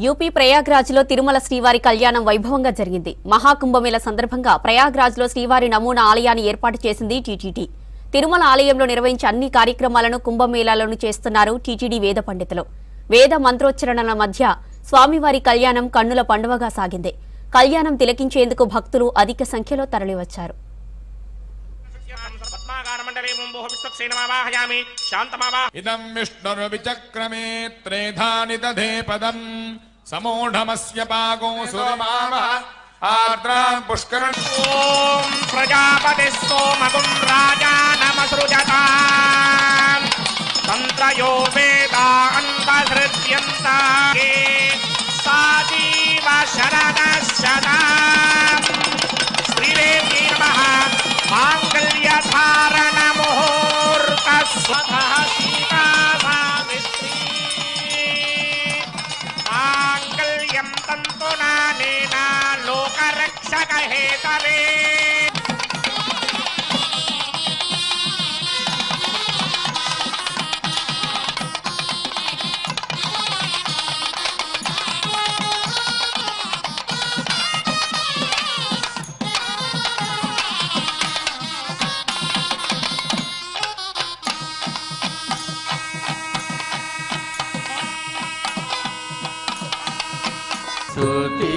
UP ప్రయాగ్రాజ్లో Tirumala శ్రీవారి కళ్యాణం వైభవంగా జరిగింది. మహాకుంభమేళ సందర్భంగా ప్రయాగ్రాజ్లో శ్రీవారి నమూనా ఆలయాన్ని ఏర్పాటు చేసింది టీటీడీ. తిరుమల ఆలయంలో నిర్వహించే అన్ని కార్యక్రమాలను కుంభమేళాలను చేస్తున్నారు టీటీడీ వేద పండితులు. వేద మంత్రోచ్చరణల మధ్య స్వామివారి కళ్యాణం కన్నుల పండువగా సాగింది. కళ్యాణం తిలకించేందుకు భక్తులు అధిక సంఖ్యలో తరలివచ్చారు. इदं विष्णुर्विचक्रमे त्रेधानि दधे पदं समूढमस्य पागो सुरमावः आर्द्रान् पुष्करन् ॐ प्रजापतिस्तोमगुं राजानमसृजताम् तन्त्रयो वेदान्तसृज्यन्ता ये साजीव शरदशताम् श्रीदेवी नमः माङ्गल्यधारणमुहूर्तस्वतः सीता सावित्री माङ्गल्यं तन्तुना नेना लोकरक्षकहेतवे स्तुति